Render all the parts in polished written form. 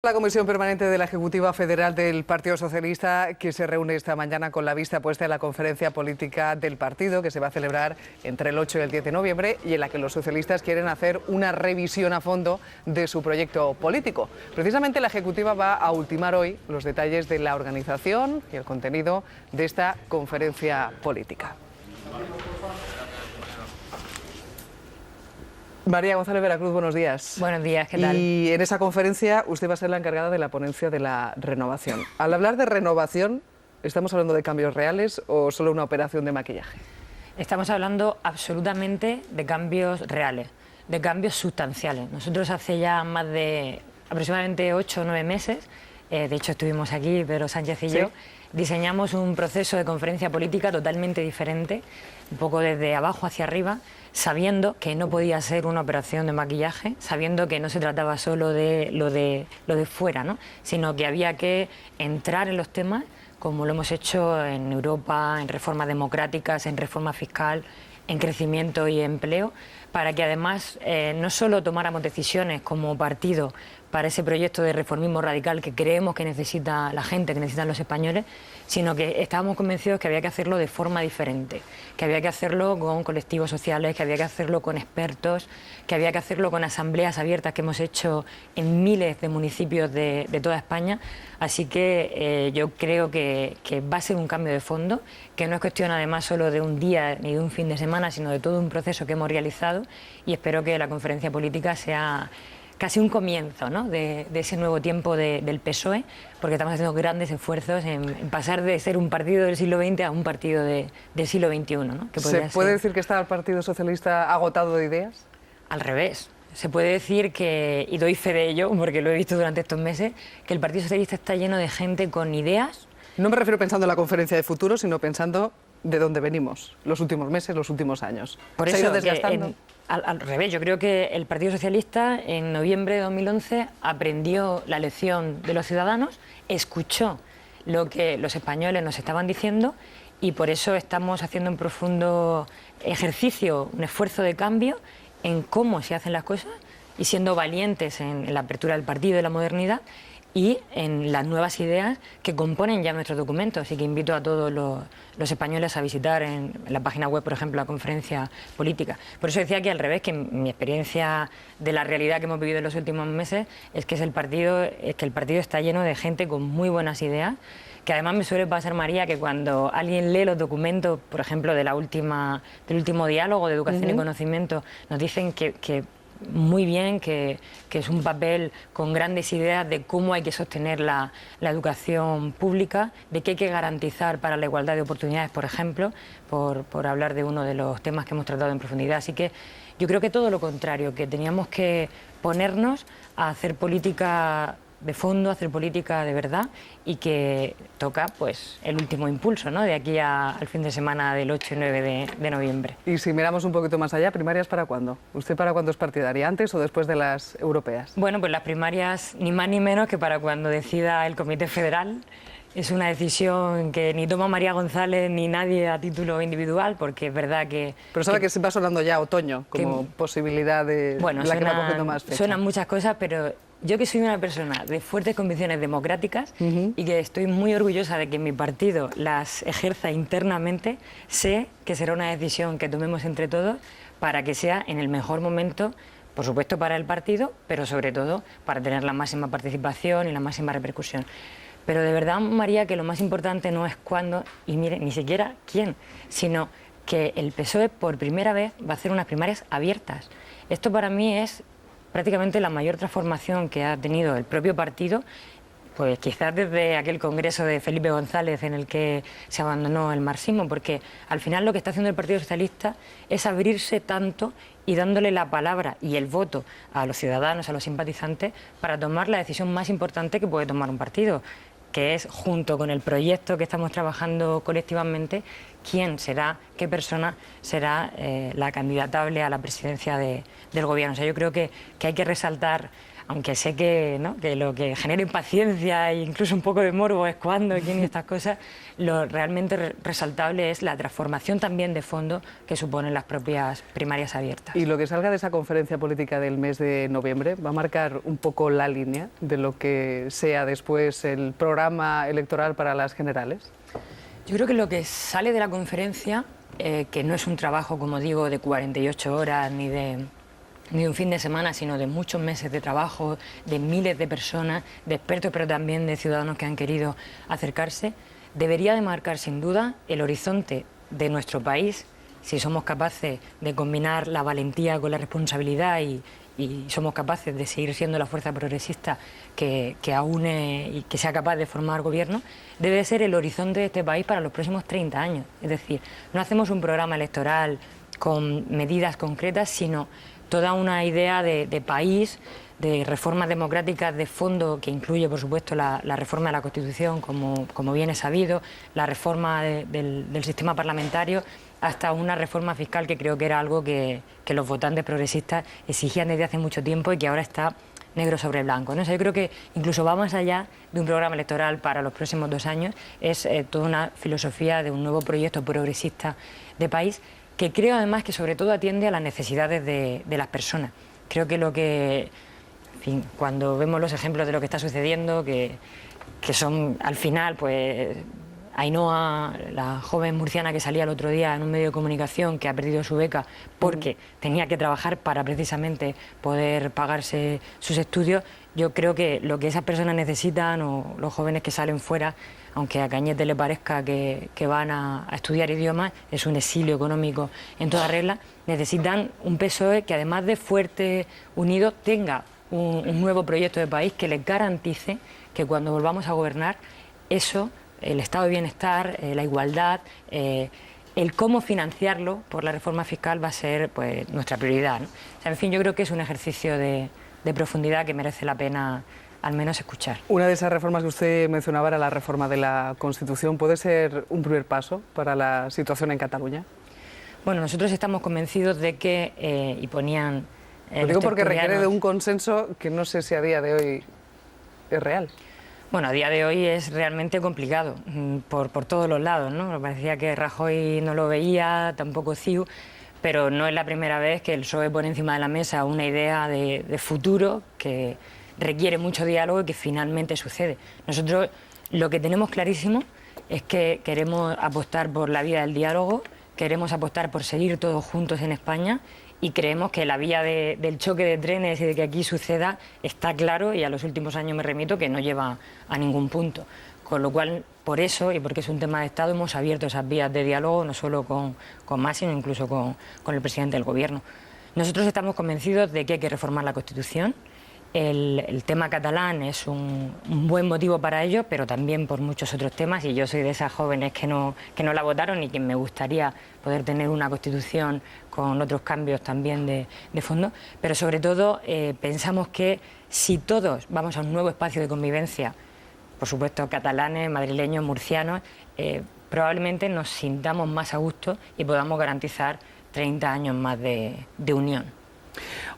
La Comisión Permanente de la Ejecutiva Federal del Partido Socialista, que se reúne esta mañana con la vista puesta en la conferencia política del partido, que se va a celebrar entre el 8 y el 10 de noviembre, y en la que los socialistas quieren hacer una revisión a fondo de su proyecto político. Precisamente la Ejecutiva va a ultimar hoy los detalles de la organización y el contenido de esta conferencia política. María González Veracruz, buenos días. Buenos días, ¿qué tal? Y en esa conferencia usted va a ser la encargada de la ponencia de la renovación. Al hablar de renovación, ¿estamos hablando de cambios reales o solo una operación de maquillaje? Estamos hablando absolutamente de cambios reales, de cambios sustanciales. Nosotros hace ya más de aproximadamente 8 o 9 meses, de hecho estuvimos aquí, Pedro Sánchez y yo, diseñamos un proceso de conferencia política totalmente diferente, un poco desde abajo hacia arriba, sabiendo que no podía ser una operación de maquillaje, sabiendo que no se trataba solo de lo de fuera, ¿no? Sino que había que entrar en los temas como lo hemos hecho en Europa, en reformas democráticas, en reforma fiscal, en crecimiento y empleo, para que además no solo tomáramos decisiones como partido para ese proyecto de reformismo radical que creemos que necesita la gente, que necesitan los españoles, sino que estábamos convencidos que había que hacerlo de forma diferente, que había que hacerlo con colectivos sociales, que había que hacerlo con expertos, que había que hacerlo con asambleas abiertas que hemos hecho en miles de municipios de toda España. Así que yo creo que va a ser un cambio de fondo, que no es cuestión además solo de un día ni de un fin de semana, sino de todo un proceso que hemos realizado, y espero que la conferencia política sea casi un comienzo, ¿no?, de ese nuevo tiempo del PSOE, porque estamos haciendo grandes esfuerzos en pasar de ser un partido del siglo XX a un partido del siglo XXI, ¿no? Que ¿Se puede decir que está el Partido Socialista agotado de ideas? Al revés. Se puede decir que, y doy fe de ello, porque lo he visto durante estos meses, que el Partido Socialista está lleno de gente con ideas. No me refiero pensando en la conferencia de futuro, sino pensando de dónde venimos, los últimos meses, los últimos años. Por ¿Se ha eso, ido desgastando? Al revés, yo creo que el Partido Socialista en noviembre de 2011 aprendió la lección de los ciudadanos, escuchó lo que los españoles nos estaban diciendo, y por eso estamos haciendo un profundo ejercicio, un esfuerzo de cambio en cómo se hacen las cosas y siendo valientes en la apertura del partido y la modernidad y en las nuevas ideas que componen ya nuestros documentos, y que invito a todos los españoles a visitar en la página web, por ejemplo, la conferencia política. Por eso decía que al revés, que mi experiencia de la realidad que hemos vivido en los últimos meses es que el partido está lleno de gente con muy buenas ideas, que además me suele pasar, María, que cuando alguien lee los documentos, por ejemplo, del último diálogo de educación y conocimiento, nos dicen que muy bien, que es un papel con grandes ideas de cómo hay que sostener la educación pública, de qué hay que garantizar para la igualdad de oportunidades, por ejemplo, por hablar de uno de los temas que hemos tratado en profundidad. Así que yo creo que todo lo contrario, que teníamos que ponernos a hacer política de fondo, hacer política de verdad, y que toca pues el último impulso, ¿no?, de aquí al fin de semana del 8 y 9 de noviembre. Y si miramos un poquito más allá, ¿primarias para cuándo? ¿Usted para cuándo es partidaria? ¿Antes o después de las europeas? Bueno, pues las primarias ni más ni menos que para cuando decida el Comité Federal. Es una decisión que ni toma María González ni nadie a título individual, porque es verdad que... Pero sabe que se va sonando ya otoño como posibilidad de la que va cogiendo más fecha. Suenan muchas cosas, pero yo, que soy una persona de fuertes convicciones democráticas y que estoy muy orgullosa de que mi partido las ejerza internamente, sé que será una decisión que tomemos entre todos para que sea en el mejor momento, por supuesto para el partido, pero sobre todo para tener la máxima participación y la máxima repercusión. Pero de verdad, María, que lo más importante no es cuándo, y mire, ni siquiera quién, sino que el PSOE por primera vez va a hacer unas primarias abiertas. Esto para mí es prácticamente la mayor transformación que ha tenido el propio partido, pues quizás desde aquel congreso de Felipe González en el que se abandonó el marxismo, porque al final lo que está haciendo el Partido Socialista es abrirse tanto y dándole la palabra y el voto a los ciudadanos, a los simpatizantes, para tomar la decisión más importante que puede tomar un partido, que es, junto con el proyecto que estamos trabajando colectivamente, quién será, qué persona será la candidatable a la presidencia del gobierno. O sea, yo creo que hay que resaltar aunque sé que, ¿no?, que lo que genera impaciencia e incluso un poco de morbo es cuándo, quién y estas cosas, lo realmente resaltable es la transformación también de fondo que suponen las propias primarias abiertas. Y lo que salga de esa conferencia política del mes de noviembre va a marcar un poco la línea de lo que sea después el programa electoral para las generales. Yo creo que lo que sale de la conferencia, que no es un trabajo, como digo, de 48 horas ni de un fin de semana, sino de muchos meses de trabajo, de miles de personas, de expertos, pero también de ciudadanos que han querido acercarse, debería de marcar sin duda el horizonte de nuestro país, si somos capaces de combinar la valentía con la responsabilidad y somos capaces de seguir siendo la fuerza progresista que aúne y que sea capaz de formar gobierno, debe ser el horizonte de este país para los próximos 30 años. Es decir, no hacemos un programa electoral con medidas concretas, sino toda una idea de país, de reformas democráticas de fondo, que incluye, por supuesto, la reforma de la Constitución, como bien es sabido, la reforma del sistema parlamentario, hasta una reforma fiscal que creo que era algo que los votantes progresistas exigían desde hace mucho tiempo y que ahora está negro sobre blanco, ¿no? O sea, yo creo que incluso va más allá de un programa electoral para los próximos 2 años, es toda una filosofía de un nuevo proyecto progresista de país, que creo además que sobre todo atiende a las necesidades de las personas. Creo que en fin, cuando vemos los ejemplos de lo que está sucediendo, que son al final, pues Ainhoa, la joven murciana que salía el otro día en un medio de comunicación que ha perdido su beca porque tenía que trabajar para precisamente poder pagarse sus estudios, yo creo que lo que esas personas necesitan, o los jóvenes que salen fuera, aunque a Cañete le parezca que van a estudiar idiomas, es un exilio económico en toda regla, necesitan un PSOE que además de fuerte, unido, tenga un nuevo proyecto de país que les garantice que cuando volvamos a gobernar, eso, el estado de bienestar, la igualdad, el cómo financiarlo por la reforma fiscal va a ser, pues, nuestra prioridad, ¿no? O sea, en fin, yo creo que es un ejercicio de profundidad que merece la pena al menos escuchar. Una de esas reformas que usted mencionaba era la reforma de la Constitución. ¿Puede ser un primer paso para la situación en Cataluña? Bueno, nosotros estamos convencidos de que, y ponían... Lo digo porque requiere de un consenso que no sé si a día de hoy es real. Bueno, a día de hoy es realmente complicado, por todos los lados, ¿no? Me parecía que Rajoy no lo veía, tampoco CiU, pero no es la primera vez que el PSOE pone encima de la mesa una idea de futuro que requiere mucho diálogo y que finalmente sucede. Nosotros lo que tenemos clarísimo es que queremos apostar por la vía del diálogo, queremos apostar por seguir todos juntos en España y creemos que la vía del choque de trenes y de que aquí suceda está claro, y a los últimos años me remito, que no lleva a ningún punto. Con lo cual, por eso, y porque es un tema de Estado, hemos abierto esas vías de diálogo, no solo con Mas, sino incluso con el presidente del Gobierno. Nosotros estamos convencidos de que hay que reformar la Constitución. El tema catalán es un buen motivo para ello, pero también por muchos otros temas, y yo soy de esas jóvenes que no la votaron y que me gustaría poder tener una Constitución con otros cambios también de fondo, pero sobre todo pensamos que si todos vamos a un nuevo espacio de convivencia, por supuesto catalanes, madrileños, murcianos, probablemente nos sintamos más a gusto y podamos garantizar 30 años más de unión.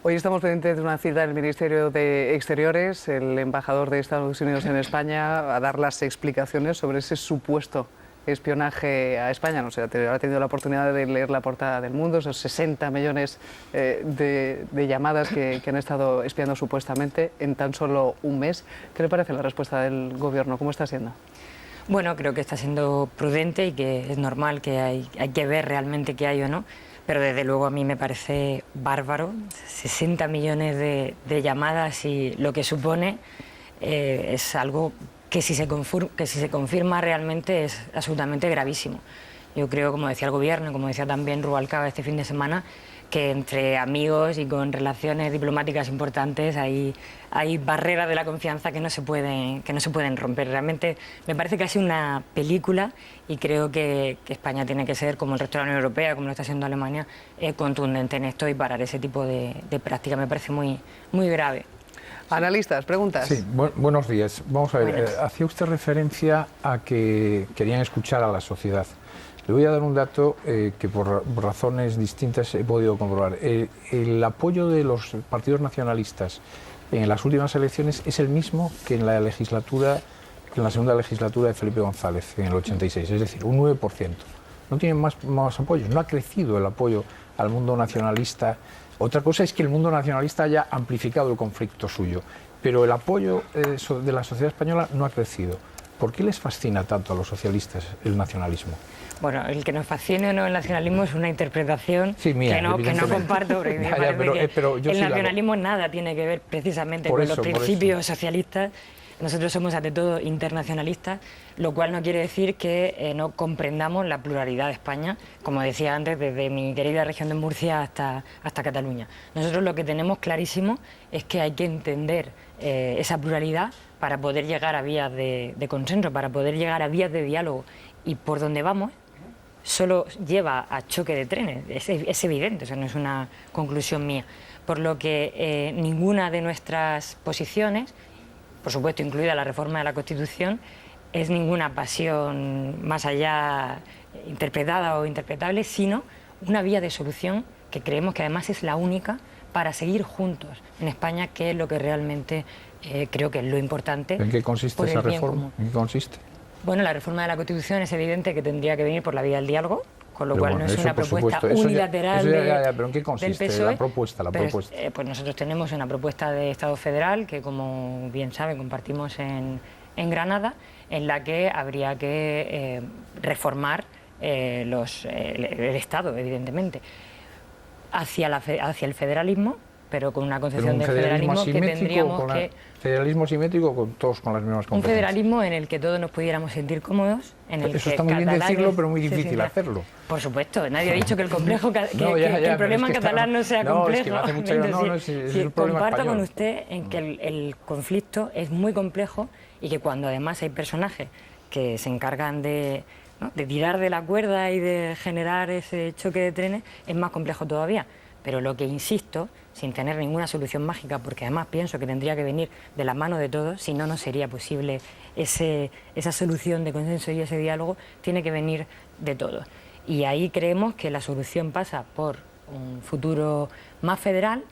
Hoy estamos pendientes de una cita del Ministerio de Exteriores, el embajador de Estados Unidos en España, a dar las explicaciones sobre ese supuesto espionaje a España. No sé, ha tenido la oportunidad de leer la portada del Mundo, esos 60 millones de llamadas que han estado espiando supuestamente en tan solo un mes. ¿Qué le parece la respuesta del Gobierno? ¿Cómo está siendo? Bueno, creo que está siendo prudente y que es normal, que hay que ver realmente qué hay o no. Pero desde luego a mí me parece bárbaro, 60 millones de llamadas, y lo que supone es algo que si se confirma realmente es absolutamente gravísimo. Yo creo, como decía el Gobierno, como decía también Rubalcaba este fin de semana, que entre amigos y con relaciones diplomáticas importantes hay barreras de la confianza que no se pueden romper. Realmente me parece casi una película, y creo que España tiene que ser, como el resto de la Unión Europea, como lo está haciendo Alemania, contundente en esto y parar ese tipo de práctica. Me parece muy, muy grave. Analistas, preguntas. Sí, buenos días. Vamos a ver, hacía usted referencia a que querían escuchar a la sociedad. Le voy a dar un dato que por razones distintas he podido comprobar. El apoyo de los partidos nacionalistas en las últimas elecciones es el mismo que en la segunda legislatura de Felipe González, en el 86, es decir, un 9%. No tienen más apoyos, no ha crecido el apoyo al mundo nacionalista. Otra cosa es que el mundo nacionalista haya amplificado el conflicto suyo, pero el apoyo de la sociedad española no ha crecido. ¿Por qué les fascina tanto a los socialistas el nacionalismo? Bueno, el que nos fascine o no el nacionalismo es una interpretación mía, que no comparto, porque me parece pero que el nacionalismo nada tiene que ver precisamente con los principios socialistas. Nosotros somos ante todo internacionalistas, lo cual no quiere decir que no comprendamos la pluralidad de España, como decía antes, desde mi querida región de Murcia hasta Cataluña. Nosotros lo que tenemos clarísimo es que hay que entender esa pluralidad para poder llegar a vías de consenso, para poder llegar a vías de diálogo. Y por donde vamos solo lleva a choque de trenes, es evidente, o sea, no es una conclusión mía. Por lo que ninguna de nuestras posiciones, por supuesto incluida la reforma de la Constitución, es ninguna pasión más allá interpretada o interpretable, sino una vía de solución que creemos que además es la única para seguir juntos en España, que es lo que realmente creo que es lo importante. ¿En qué consiste esa reforma? ¿En qué consiste? Bueno, la reforma de la Constitución es evidente que tendría que venir por la vía del diálogo, con lo cual no es una propuesta unilateral ¿Pero en qué consiste del PSOE? La propuesta? Pues nosotros tenemos una propuesta de Estado federal que, como bien saben, compartimos en Granada, en la que habría que reformar el Estado, evidentemente, hacia el federalismo, pero con una concepción de federalismo que tendríamos que... ¿Federalismo simétrico con todos con las mismas competencias? Un federalismo en el que todos nos pudiéramos sentir cómodos, en el Eso que está muy bien decirlo, pero muy difícil hacerlo. Por supuesto, nadie ha dicho que el complejo, el problema catalán no sea complejo. Es que me hace mucha comparto con usted en que el conflicto es muy complejo y que cuando además hay personajes que se encargan de tirar de la cuerda y de generar ese choque de trenes, es más complejo todavía. Pero lo que insisto, sin tener ninguna solución mágica, porque además pienso que tendría que venir de la mano de todos, si no, no sería posible esa solución de consenso y ese diálogo, tiene que venir de todos. Y ahí creemos que la solución pasa por un futuro más federal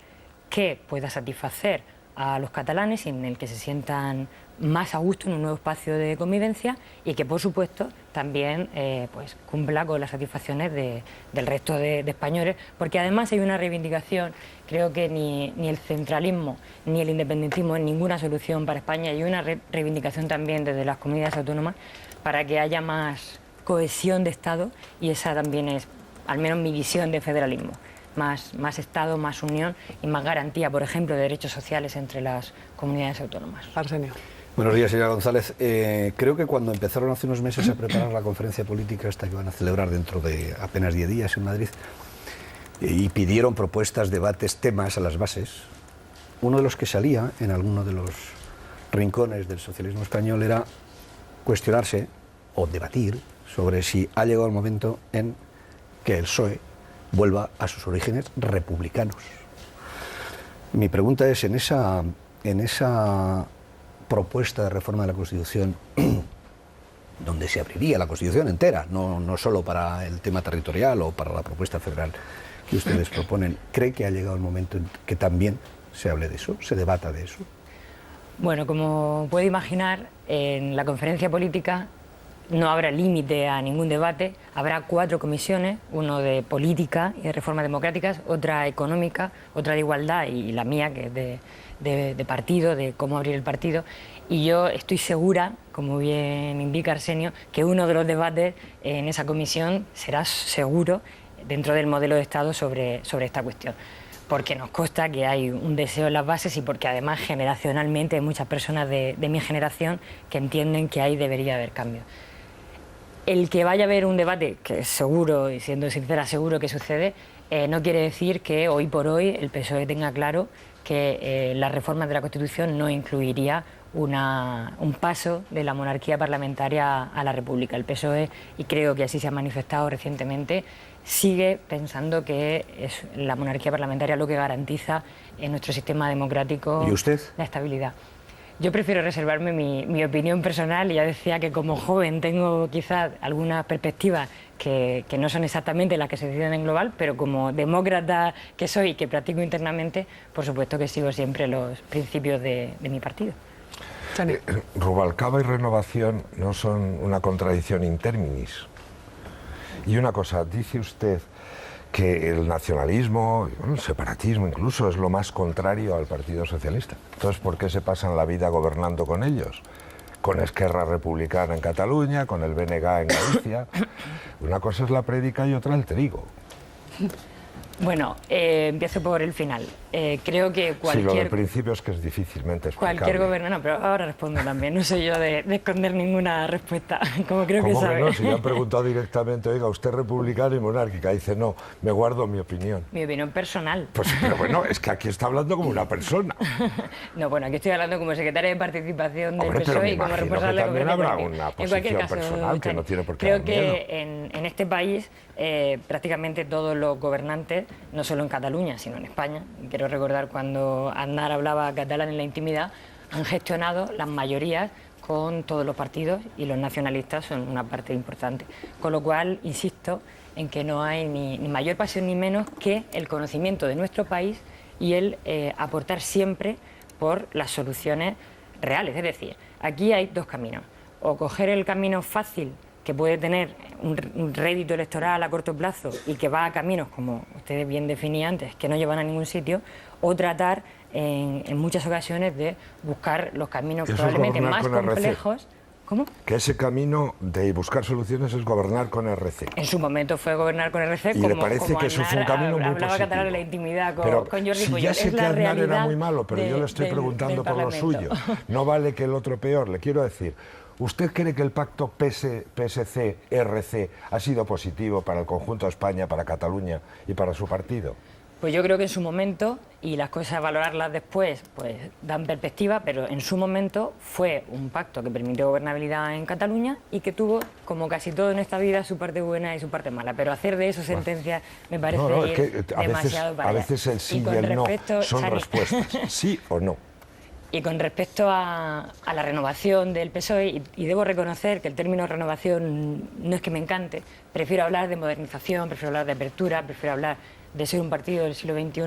que pueda satisfacer a los catalanes y en el que se sientan más a gusto en un nuevo espacio de convivencia y que, por supuesto, también pues cumpla con las satisfacciones del resto de españoles, porque además hay una reivindicación, creo que ni el centralismo ni el independentismo es ninguna solución para España, y una reivindicación también desde las comunidades autónomas para que haya más cohesión de Estado, y esa también es, al menos mi visión de federalismo. Más Estado, más unión y más garantía, por ejemplo, de derechos sociales entre las comunidades autónomas. Arsenio. Buenos días, señora González. Creo que cuando empezaron hace unos meses a preparar la conferencia política esta que van a celebrar dentro de apenas 10 días en Madrid, y pidieron propuestas, debates, temas a las bases, uno de los que salía en alguno de los rincones del socialismo español era cuestionarse o debatir sobre si ha llegado el momento en que el PSOE vuelva a sus orígenes republicanos. Mi pregunta es, en esa propuesta de reforma de la Constitución, donde se abriría la Constitución entera, no solo para el tema territorial o para la propuesta federal que ustedes proponen, ¿cree que ha llegado el momento en que también se hable de eso, se debata de eso? Bueno, como puede imaginar, en la conferencia política no habrá límite a ningún debate, habrá 4 comisiones, uno de política y de reformas democráticas, otra económica, otra de igualdad y la mía, que es de partido, de cómo abrir el partido, y yo estoy segura, como bien indica Arsenio, que uno de los debates en esa comisión será seguro dentro del modelo de Estado sobre esta cuestión, porque nos consta que hay un deseo en las bases y porque además generacionalmente hay muchas personas de mi generación que entienden que ahí debería haber cambio. El que vaya a haber un debate, que es seguro, y siendo sincera, seguro que sucede, no quiere decir que hoy por hoy el PSOE tenga claro que las reformas de la Constitución no incluiría un paso de la monarquía parlamentaria a la República. El PSOE, y creo que así se ha manifestado recientemente, sigue pensando que es la monarquía parlamentaria lo que garantiza en nuestro sistema democrático. ¿Y usted? La estabilidad. Yo prefiero reservarme mi opinión personal. Ya decía que como joven tengo quizás algunas perspectivas que no son exactamente las que se deciden en global, pero como demócrata que soy y que practico internamente, por supuesto que sigo siempre los principios de mi partido. Rubalcaba y Renovación no son una contradicción in terminis. Y una cosa, dice usted que el nacionalismo, el separatismo incluso, es lo más contrario al Partido Socialista. Entonces, ¿por qué se pasan la vida gobernando con ellos? Con Esquerra Republicana en Cataluña, con el BNG en Galicia. Una cosa es la prédica y otra el trigo. Bueno, empiezo por el final. Creo que cualquier... Sí, lo del principio es que es difícilmente explicable. Cualquier gobierno... No, pero ahora respondo también. No soy yo de esconder ninguna respuesta, como creo que sabe. No? Si le han preguntado directamente, oiga, ¿usted es republicana y monárquica? Dice, no, me guardo mi opinión. Mi opinión personal. Pues, pero bueno, es que aquí está hablando como una persona. No, bueno, aquí estoy hablando como secretaria de participación del Hombre, PSOE y como responsable de también habrá una en cualquier posición caso, personal que no tiene por qué creo dar miedo. que en este país prácticamente todos los gobernantes, no solo en Cataluña, sino en España, quiero recordar cuando Aznar hablaba catalán en la intimidad, han gestionado las mayorías con todos los partidos y los nacionalistas son una parte importante. Con lo cual, insisto en que no hay ni mayor pasión ni menos que el conocimiento de nuestro país y el aportar siempre por las soluciones reales. Es decir, aquí hay dos caminos. O coger el camino fácil, que puede tener un rédito electoral a corto plazo y que va a caminos, como ustedes bien definían antes, que no llevan a ningún sitio, o tratar en muchas ocasiones de buscar los caminos probablemente más complejos. ¿Cómo? Que ese camino de buscar soluciones es gobernar con RC. En su momento fue gobernar con RC, y como, le parece como que eso fue un camino muy hablaba positivo. catalán en la intimidad con Jordi si Puyol. ya sé Es que la Aznar realidad era muy malo, pero yo le estoy preguntando por lo suyo. No vale que el otro peor. Le quiero decir, ¿usted cree que el pacto PSC-RC ha sido positivo para el conjunto de España, para Cataluña y para su partido? Pues yo creo que en su momento, y las cosas valorarlas después, pues dan perspectiva, pero en su momento fue un pacto que permitió gobernabilidad en Cataluña y que tuvo, como casi todo en esta vida, su parte buena y su parte mala. Pero hacer de eso sentencia me parece demasiado para a veces el sí y el no son respuestas, sí o no. Y con respecto a la renovación del PSOE, y debo reconocer que el término renovación no es que me encante, prefiero hablar de modernización, prefiero hablar de apertura, prefiero hablar de ser un partido del siglo XXI,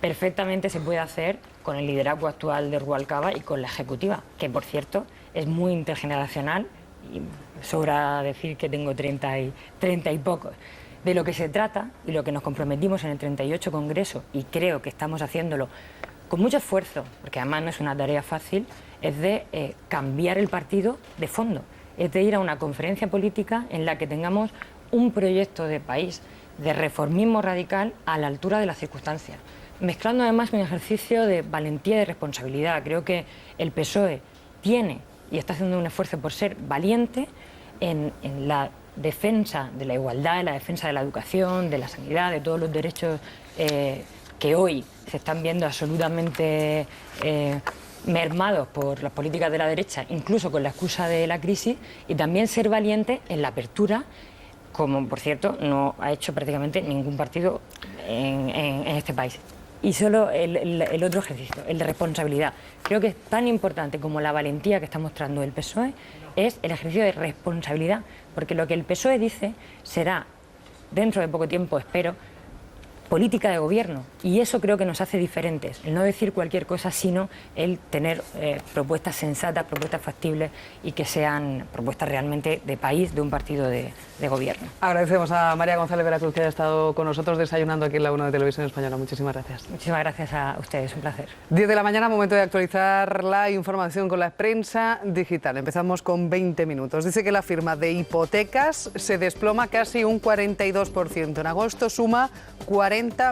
perfectamente se puede hacer con el liderazgo actual de Rubalcaba y con la ejecutiva, que por cierto es muy intergeneracional, y sobra decir que tengo 30 y pocos. De lo que se trata y lo que nos comprometimos en el 38 Congreso, y creo que estamos haciéndolo con mucho esfuerzo, porque además no es una tarea fácil, es de cambiar el partido de fondo, es de ir a una conferencia política en la que tengamos un proyecto de país, de reformismo radical a la altura de las circunstancias, mezclando además un ejercicio de valentía y de responsabilidad. Creo que el PSOE tiene y está haciendo un esfuerzo por ser valiente en la defensa de la igualdad, en la defensa de la educación, de la sanidad, de todos los derechos que hoy se están viendo absolutamente mermados por las políticas de la derecha, incluso con la excusa de la crisis, y también ser valiente en la apertura, como por cierto no ha hecho prácticamente ningún partido en este país. Y solo el otro ejercicio, el de responsabilidad. Creo que es tan importante como la valentía que está mostrando el PSOE es el ejercicio de responsabilidad, porque lo que el PSOE dice será, dentro de poco tiempo espero, política de gobierno, y eso creo que nos hace diferentes, el no decir cualquier cosa, sino el tener propuestas sensatas, propuestas factibles y que sean propuestas realmente de país, de un partido de gobierno. Agradecemos a María González Veracruz que haya estado con nosotros desayunando aquí en la 1 de Televisión Española. Muchísimas gracias. Muchísimas gracias a ustedes, un placer. 10 de la mañana, momento de actualizar la información con la prensa digital. Empezamos con 20 minutos. Dice que la firma de hipotecas se desploma casi un 42%. En agosto suma 40